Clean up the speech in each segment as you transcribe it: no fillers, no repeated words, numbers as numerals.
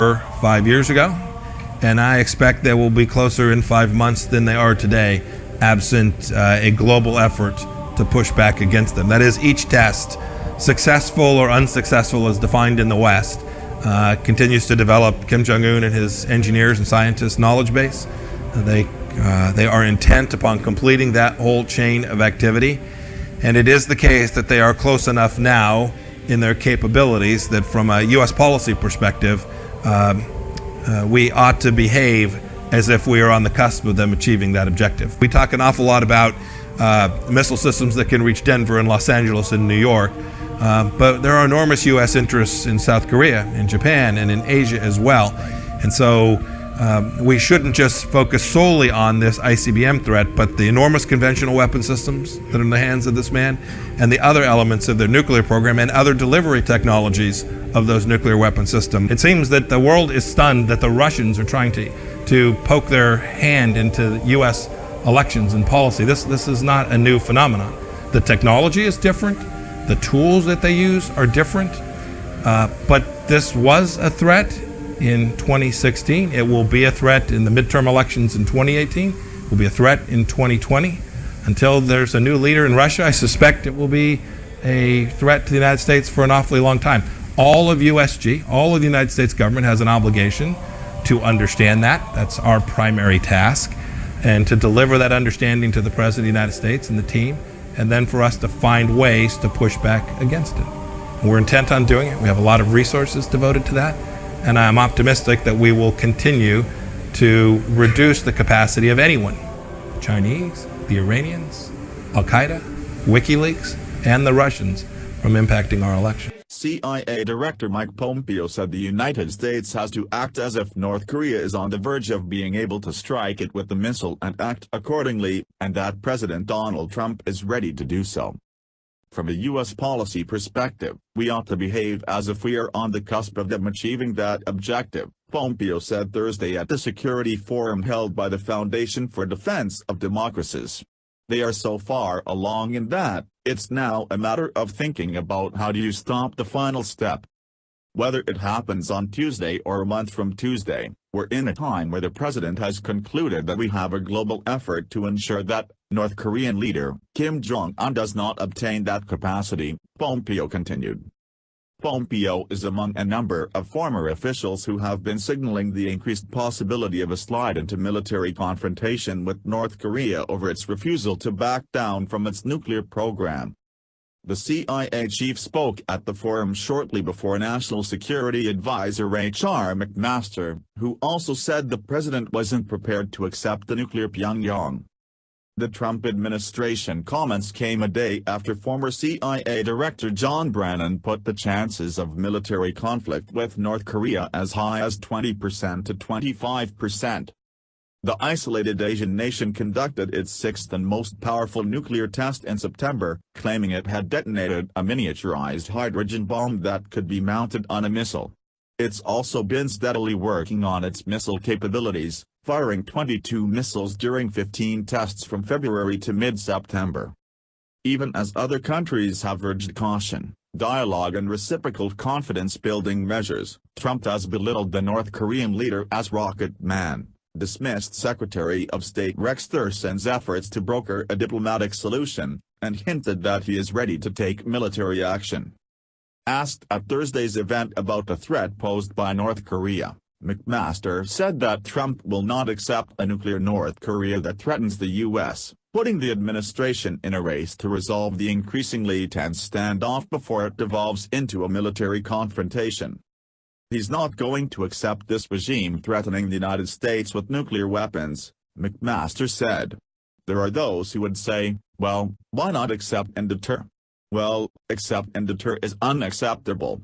were 5 years ago, and I expect they will be closer in 5 months than they are today, absent a global effort to push back against them. That is, each test, successful or unsuccessful as defined in the West, continues to develop Kim Jong-Un and his engineers and scientists' knowledge base. They are intent upon completing that whole chain of activity, and it is the case that they are close enough now in their capabilities that from a U.S. policy perspective, we ought to behave as if we are on the cusp of them achieving that objective. We talk an awful lot about missile systems that can reach Denver and Los Angeles and New York, but there are enormous U.S. interests in South Korea, in Japan, and in Asia as well. And so we shouldn't just focus solely on this ICBM threat, but the enormous conventional weapon systems that are in the hands of this man, and the other elements of their nuclear program and other delivery technologies of those nuclear weapon systems. It seems that the world is stunned that the Russians are trying to poke their hand into U.S. elections and policy. This is not a new phenomenon. The technology is different. The tools that they use are different. But this was a threat in 2016. It will be a threat in the midterm elections in 2018. It will be a threat in 2020. Until there's a new leader in Russia, I suspect it will be a threat to the United States for an awfully long time. All of USG, all of the United States government has an obligation to understand that. That's our primary task, and to deliver that understanding to the President of the United States and the team, and then for us to find ways to push back against it. And we're intent on doing it. We have a lot of resources devoted to that, and I'm optimistic that we will continue to reduce the capacity of anyone, the Chinese, the Iranians, Al-Qaeda, WikiLeaks, and the Russians, from impacting our election. CIA Director Mike Pompeo said the United States has to act as if North Korea is on the verge of being able to strike it with the missile and act accordingly, and that President Donald Trump is ready to do so. From a U.S. policy perspective, we ought to behave as if we are on the cusp of them achieving that objective, Pompeo said Thursday at the Security Forum held by the Foundation for Defense of Democracies. They are so far along in that, it's now a matter of thinking about how do you stop the final step. Whether it happens on Tuesday or a month from Tuesday, we're in a time where the president has concluded that we have a global effort to ensure that North Korean leader Kim Jong-Un does not obtain that capacity, Pompeo continued. Pompeo is among a number of former officials who have been signaling the increased possibility of a slide into military confrontation with North Korea over its refusal to back down from its nuclear program. The CIA chief spoke at the forum shortly before National Security Advisor H.R. McMaster, who also said the president wasn't prepared to accept the nuclear Pyongyang. The Trump administration comments came a day after former CIA Director John Brennan put the chances of military conflict with North Korea as high as 20% to 25%. The isolated Asian nation conducted its sixth and most powerful nuclear test in September, claiming it had detonated a miniaturized hydrogen bomb that could be mounted on a missile. It's also been steadily working on its missile capabilities, firing 22 missiles during 15 tests from February to mid-September. Even as other countries have urged caution, dialogue and reciprocal confidence-building measures, Trump has belittled the North Korean leader as Rocket Man, dismissed Secretary of State Rex Tillerson's efforts to broker a diplomatic solution, and hinted that he is ready to take military action. Asked at Thursday's event about the threat posed by North Korea, McMaster said that Trump will not accept a nuclear North Korea that threatens the U.S., putting the administration in a race to resolve the increasingly tense standoff before it devolves into a military confrontation. He's not going to accept this regime threatening the United States with nuclear weapons, McMaster said. There are those who would say, well, why not accept and deter? Well, accept and deter is unacceptable.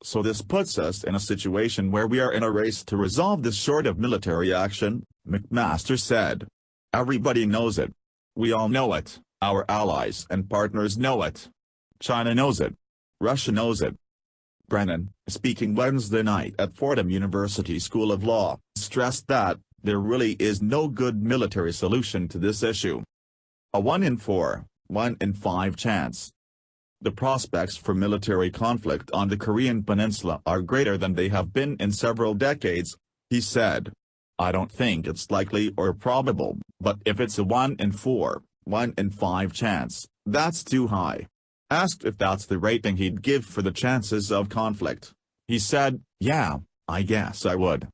So this puts us in a situation where we are in a race to resolve this short of military action, McMaster said. Everybody knows it. We all know it, our allies and partners know it. China knows it. Russia knows it. Brennan, speaking Wednesday night at Fordham University School of Law, stressed that there really is no good military solution to this issue. A 1 in 4, 1 in 5 chance. The prospects for military conflict on the Korean peninsula are greater than they have been in several decades, he said. I don't think it's likely or probable, but if it's a 1 in 4, 1 in 5 chance, that's too high. Asked if that's the rating he'd give for the chances of conflict, he said, yeah, I guess I would.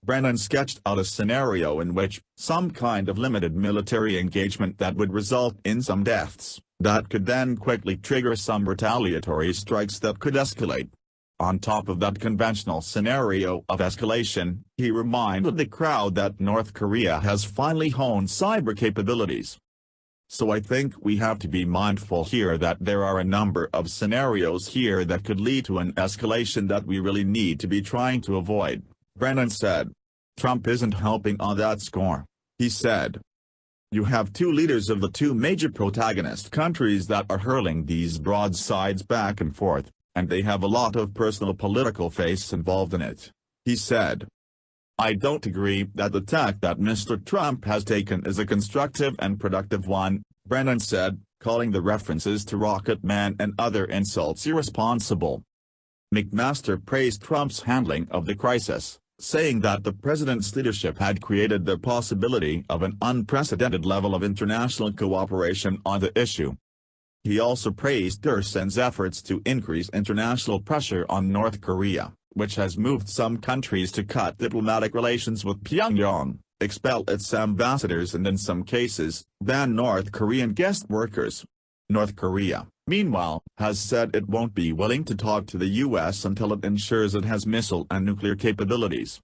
Brennan sketched out a scenario in which some kind of limited military engagement that would result in some deaths, that could then quickly trigger some retaliatory strikes that could escalate. On top of that conventional scenario of escalation, he reminded the crowd that North Korea has finally honed cyber capabilities. So I think we have to be mindful here that there are a number of scenarios here that could lead to an escalation that we really need to be trying to avoid, Brennan said. Trump isn't helping on that score, he said. You have two leaders of the two major protagonist countries that are hurling these broadsides back and forth, and they have a lot of personal political face involved in it, he said. I don't agree that the tack that Mr. Trump has taken is a constructive and productive one, Brennan said, calling the references to Rocket Man and other insults irresponsible. McMaster praised Trump's handling of the crisis, saying that the president's leadership had created the possibility of an unprecedented level of international cooperation on the issue. He also praised Tillerson efforts to increase international pressure on North Korea, which has moved some countries to cut diplomatic relations with Pyongyang, expel its ambassadors and in some cases, ban North Korean guest workers. North Korea, meanwhile, has said it won't be willing to talk to the U.S. until it ensures it has missile and nuclear capabilities.